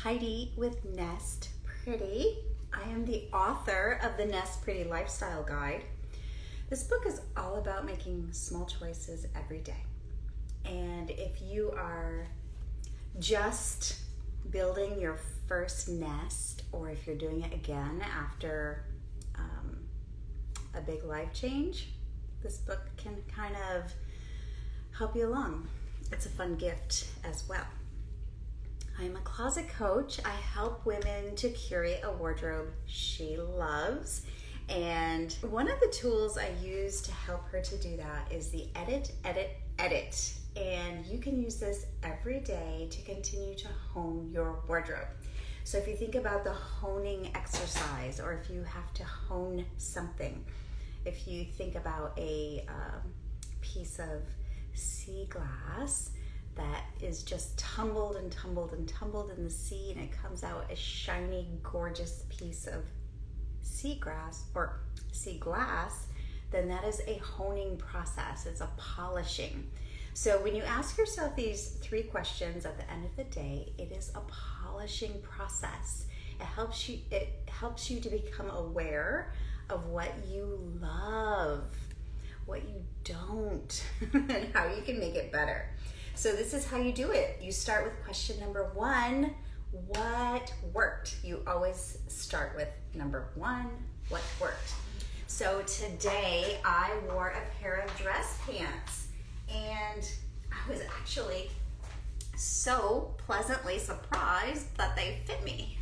Heidi with Nest Pretty. I am the author of the Nest Pretty Lifestyle Guide. This book is all about making small choices every day. And if you are just building your first nest, or if you're doing it again after a big life change, this book can kind of help you along. It's a fun gift as well. I'm a closet coach. I help women to curate a wardrobe she loves. And one of the tools I use to help her to do that is the edit. And you can use this every day to continue to hone your wardrobe. So if you think about the honing exercise, or if you have to hone something, if you think about a piece of sea glass that is just tumbled and tumbled and tumbled in the sea, and it comes out a shiny, gorgeous piece of sea glass, then that is a honing process. It's a polishing. So when you ask yourself these 3 questions at the end of the day, it is a polishing process. It helps you to become aware of what you love, what you don't, and how you can make it better. So this is how you do it. You start with question number 1, what worked? You always start with number 1, what worked? So today I wore a pair of dress pants, and I was actually so pleasantly surprised that they fit me.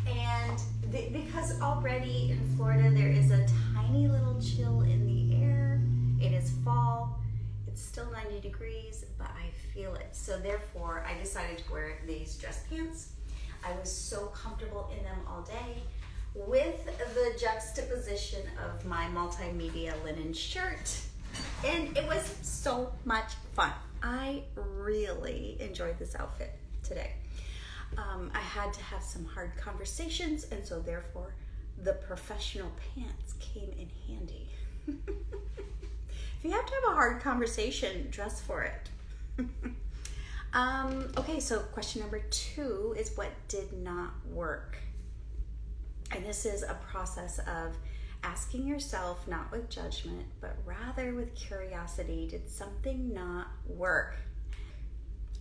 And because already in Florida there is a tiny little chill in the air. It is fall. It's still 90 degrees, but I feel it. So therefore, I decided to wear these dress pants. I was so comfortable in them all day, with the juxtaposition of my multimedia linen shirt. And it was so much fun. I really enjoyed this outfit today. I had to have some hard conversations, and so therefore the professional pants came in handy. If you have to have a hard conversation, dress for it. Okay, so question number 2 is what did not work. And this is a process of asking yourself, not with judgment, but rather with curiosity, did something not work?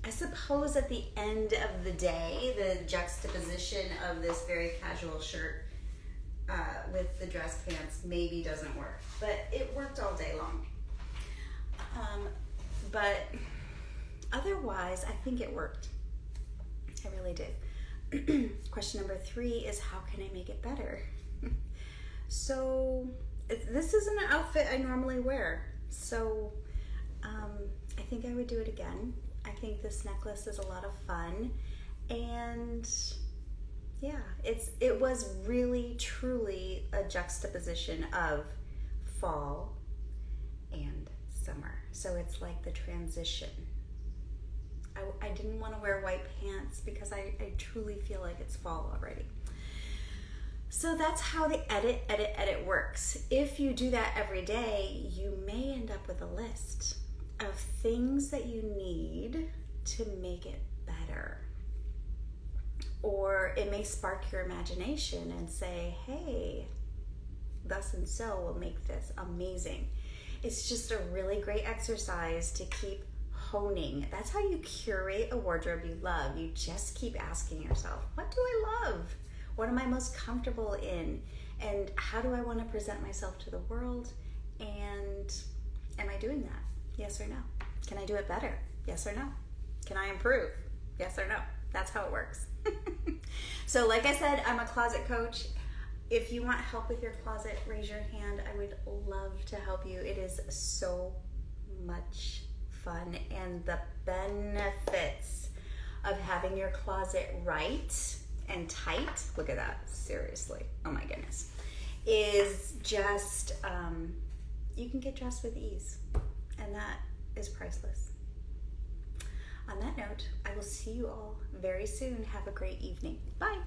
I suppose at the end of the day, the juxtaposition of this very casual shirt with the dress pants maybe doesn't work, but it worked all day long. But otherwise, I think it worked. I really did. Question number 3 is how can I make it better? So this isn't an outfit I normally wear, so I think I would do it again. I think this necklace is a lot of fun, and yeah, it was really truly a juxtaposition of fall and summer. So it's like the transition. I didn't want to wear white pants because I truly feel like it's fall already. So that's how the edit works. If you do that every day, you may end up with a list of things that you need to make it better. Or it may spark your imagination and say, hey, thus and so will make this amazing. It's just a really great exercise to keep honing. That's how you curate a wardrobe you love. You just keep asking yourself, what do I love? What am I most comfortable in? And how do I want to present myself to the world? And am I doing that? Yes or no? Can I do it better? Yes or no? Can I improve? Yes or no? That's how it works. So like I said, I'm a closet coach. If you want help with your closet, raise your hand. I would love to help you. It is so much fun, and the benefits of having your closet right and tight, look at that, seriously, oh my goodness, is just, you can get dressed with ease, and that is priceless. On that note, I will see you all very soon. Have a great evening. Bye.